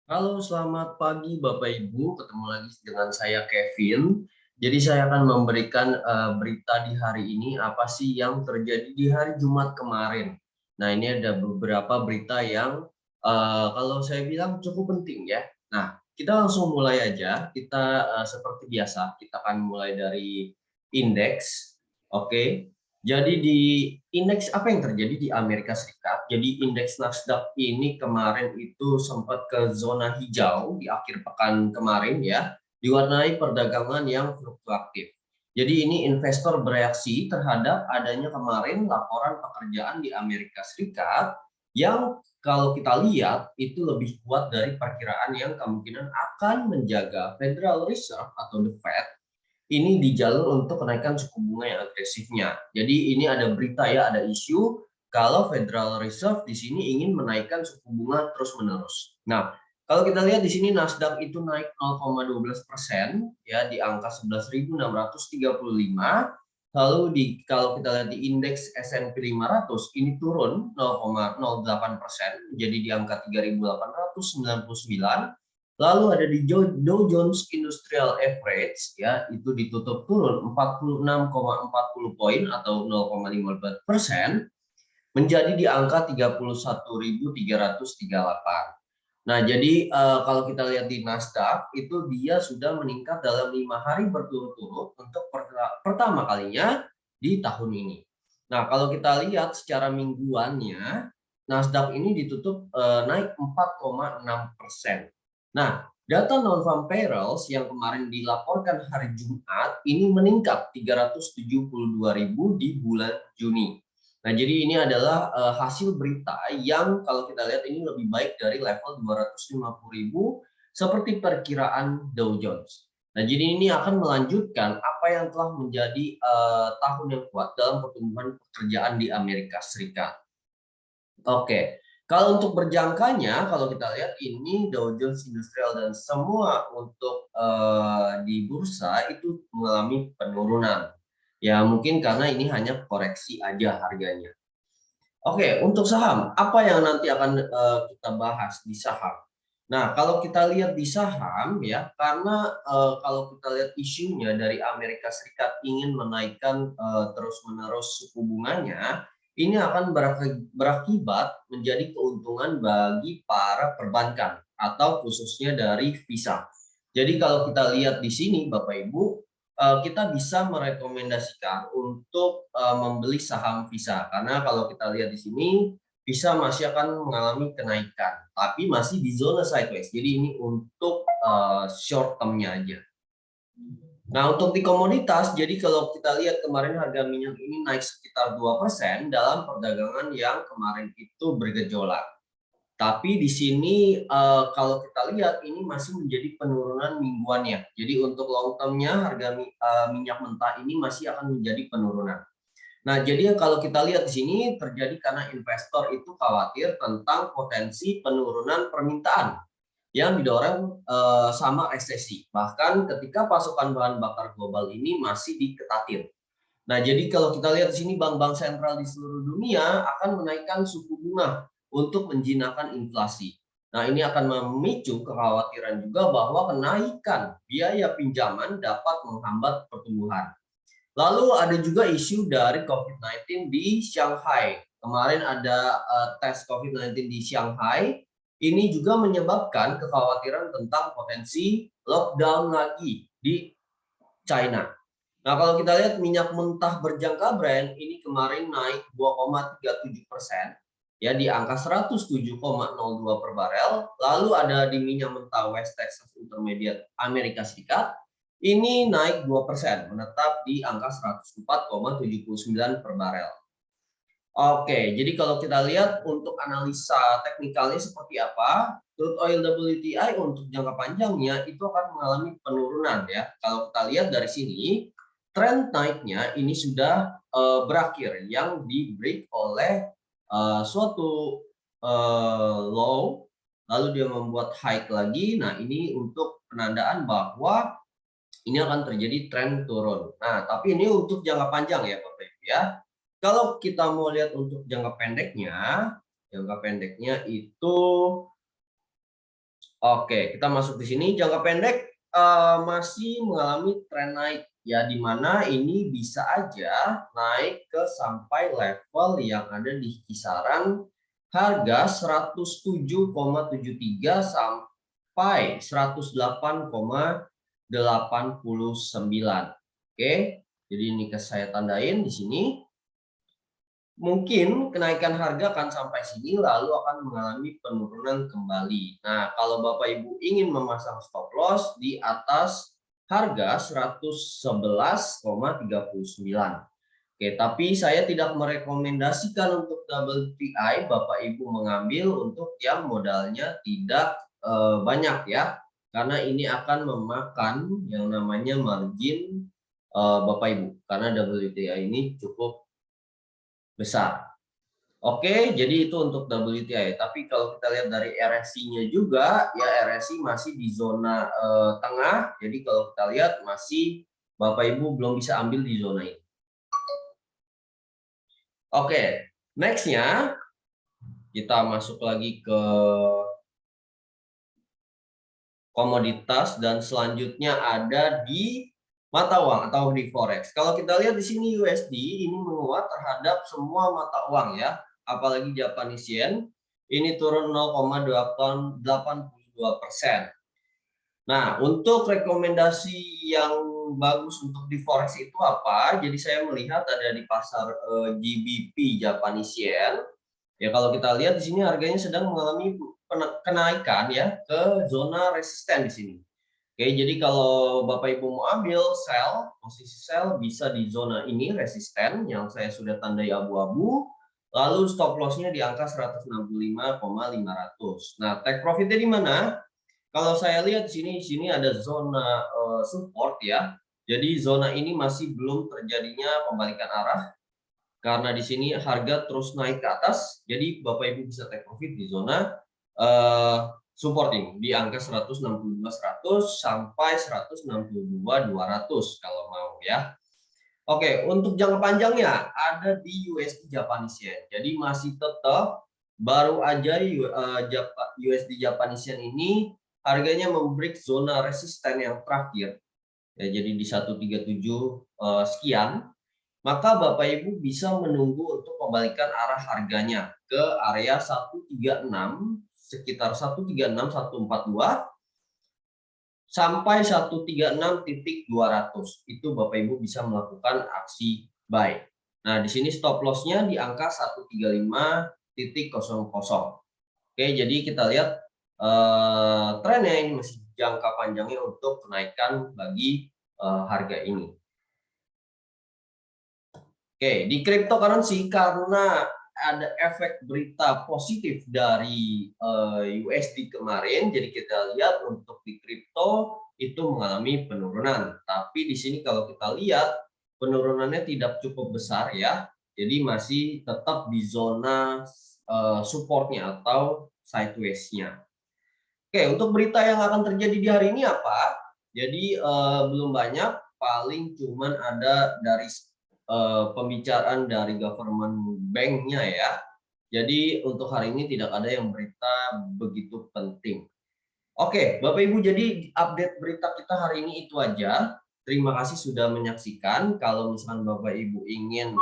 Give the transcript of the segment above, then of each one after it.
Halo, selamat pagi Bapak Ibu. Ketemu lagi dengan saya Kevin. Jadi saya akan memberikan berita di hari ini apa sih yang terjadi di hari Jumat kemarin. Nah, ini ada beberapa berita yang kalau saya bilang cukup penting ya. Nah, kita langsung mulai aja. Kita seperti biasa, kita akan mulai dari indeks. Oke. Jadi di indeks apa yang terjadi di Amerika Serikat? Jadi indeks Nasdaq ini kemarin itu sempat ke zona hijau di akhir pekan kemarin ya, diwarnai perdagangan yang fluktuatif. Jadi ini investor bereaksi terhadap adanya kemarin laporan pekerjaan di Amerika Serikat yang kalau kita lihat itu lebih kuat dari perkiraan yang kemungkinan akan menjaga Federal Reserve atau the Fed ini di jalur untuk kenaikan suku bunga yang agresifnya. Jadi ini ada berita ya, ada isu kalau Federal Reserve di sini ingin menaikkan suku bunga terus-menerus. Nah, kalau kita lihat di sini Nasdaq itu naik 0,12% ya di angka 11.635. Lalu kalau kita lihat di indeks S&P 500 ini turun 0,08% jadi di angka 3.899. Lalu ada di Dow Jones Industrial Average ya itu ditutup turun 46,40 poin atau 0,15% menjadi di angka 31.338. Nah, jadi kalau kita lihat di Nasdaq itu dia sudah meningkat dalam 5 hari berturut-turut untuk pertama kalinya di tahun ini. Nah, kalau kita lihat secara mingguannya, Nasdaq ini ditutup naik 4,6%. Nah, data non-farm payrolls yang kemarin dilaporkan hari Jumat ini meningkat 372.000 di bulan Juni. Nah, jadi ini adalah hasil berita yang kalau kita lihat ini lebih baik dari level 250.000 seperti perkiraan Dow Jones. Nah, jadi ini akan melanjutkan apa yang telah menjadi tahun yang kuat dalam pertumbuhan pekerjaan di Amerika Serikat. Oke, kalau untuk berjangkanya, kalau kita lihat ini Dow Jones Industrial dan semua untuk di bursa itu mengalami penurunan. Ya mungkin karena ini hanya koreksi aja harganya. Oke, untuk saham, apa yang nanti akan kita bahas di saham? Nah, kalau kita lihat di saham ya, karena kalau kita lihat isunya dari Amerika Serikat ingin menaikkan terus-menerus suku bunganya, ini akan berakibat menjadi keuntungan bagi para perbankan atau khususnya dari Visa. Jadi kalau kita lihat di sini Bapak Ibu, kita bisa merekomendasikan untuk membeli saham Visa karena kalau kita lihat di sini Visa masih akan mengalami kenaikan, tapi masih di zona sideways. Jadi ini untuk short term-nya aja. Nah, untuk di komoditas, jadi kalau kita lihat kemarin harga minyak ini naik sekitar 2% dalam perdagangan yang kemarin itu bergejolak. Tapi di sini kalau kita lihat ini masih menjadi penurunan mingguannya. Jadi untuk long term-nya harga minyak mentah ini masih akan menjadi penurunan. Nah, jadi kalau kita lihat di sini terjadi karena investor itu khawatir tentang potensi penurunan permintaan yang didorong sama resesi. Bahkan ketika pasokan bahan bakar global ini masih diketatin. Nah, jadi kalau kita lihat di sini bank-bank sentral di seluruh dunia akan menaikkan suku bunga untuk menjinakkan inflasi. Nah, ini akan memicu kekhawatiran juga bahwa kenaikan biaya pinjaman dapat menghambat pertumbuhan. Lalu ada juga isu dari COVID-19 di Shanghai. Kemarin ada tes COVID-19 di Shanghai. Ini juga menyebabkan kekhawatiran tentang potensi lockdown lagi di China. Nah, kalau kita lihat minyak mentah berjangka Brent ini kemarin naik 2,37% ya di angka 107,02 per barel. Lalu ada di minyak mentah West Texas Intermediate Amerika Serikat ini naik 2%, menetap di angka 104,79 per barel. Oke, jadi kalau kita lihat untuk analisa teknikalnya seperti apa, crude oil WTI untuk jangka panjangnya itu akan mengalami penurunan ya. Kalau kita lihat dari sini, tren naiknya ini sudah berakhir yang di-break oleh suatu low, lalu dia membuat high lagi. Nah, ini untuk penandaan bahwa ini akan terjadi tren turun. Nah, tapi ini untuk jangka panjang ya Bapak Ibu ya. Kalau kita mau lihat untuk jangka pendeknya itu Oke, kita masuk di sini. Jangka pendek masih mengalami tren naik ya, di mana ini bisa aja naik ke sampai level yang ada di kisaran harga 107,73 sampai 108,89. Oke, jadi ini saya tandain di sini. Mungkin kenaikan harga akan sampai sini lalu akan mengalami penurunan kembali. Nah, kalau Bapak Ibu ingin memasang stop loss di atas harga 111,39. Oke, tapi saya tidak merekomendasikan untuk WTI Bapak Ibu mengambil untuk yang modalnya tidak banyak ya. Karena ini akan memakan yang namanya margin Bapak Ibu. Karena WTI ini cukup besar. Oke, jadi itu untuk WTI. Tapi kalau kita lihat dari RSI-nya juga, ya RSI masih di zona tengah. Jadi kalau kita lihat masih Bapak Ibu belum bisa ambil di zona ini. Oke, next-nya kita masuk lagi ke komoditas dan selanjutnya ada di mata uang atau di forex. Kalau kita lihat di sini USD ini menguat terhadap semua mata uang ya, apalagi Japanese yen ini turun 0,82%. Nah, untuk rekomendasi yang bagus untuk di forex itu apa? Jadi saya melihat ada di pasar GBP Japanese yen. Ya kalau kita lihat di sini harganya sedang mengalami kenaikan ya ke zona resisten di sini. Oke, jadi kalau Bapak Ibu mau ambil sell, posisi sell bisa di zona ini resisten yang saya sudah tandai abu-abu. Lalu stop loss-nya di angka 165,500. Nah, take profit-nya di mana? Kalau saya lihat di sini ada zona support ya. Jadi zona ini masih belum terjadinya pembalikan arah karena di sini harga terus naik ke atas. Jadi Bapak Ibu bisa take profit di zona supporting di angka 162.100 sampai 162.200 kalau mau ya. Oke, untuk jangka panjangnya ada di USD Japanese Yen. Jadi masih tetap baru aja USD Japanese Yen ini harganya membreak zona resisten yang terakhir. Ya, jadi di 137 sekian, maka Bapak Ibu bisa menunggu untuk membalikan arah harganya ke area 136 sekitar 136 142 sampai 136.200. Itu Bapak Ibu bisa melakukan aksi buy. Nah, di sini stop loss-nya di angka 135.00. Oke, jadi kita lihat trennya ini masih jangka panjangnya untuk kenaikan bagi harga ini. Oke, di cryptocurrency karena ada efek berita positif dari USD kemarin, jadi kita lihat untuk di kripto itu mengalami penurunan. Tapi di sini kalau kita lihat penurunannya tidak cukup besar ya, jadi masih tetap di zona supportnya atau sideways-nya. Oke, untuk berita yang akan terjadi di hari ini apa? Jadi belum banyak, paling cuman ada dari pembicaraan dari government bank-nya ya. Jadi untuk hari ini tidak ada yang berita begitu penting. Oke, Bapak Ibu, jadi update berita kita hari ini itu aja. Terima kasih sudah menyaksikan. Kalau misalkan Bapak Ibu ingin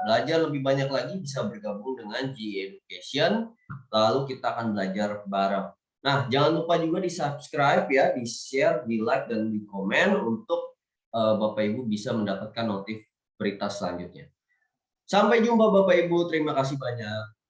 belajar lebih banyak lagi, bisa bergabung dengan GE Education. Lalu kita akan belajar bareng. Nah, jangan lupa juga di-subscribe ya, di-share, di-like, dan di-komen untuk Bapak Ibu bisa mendapatkan notif berita selanjutnya. Sampai jumpa Bapak Ibu, terima kasih banyak.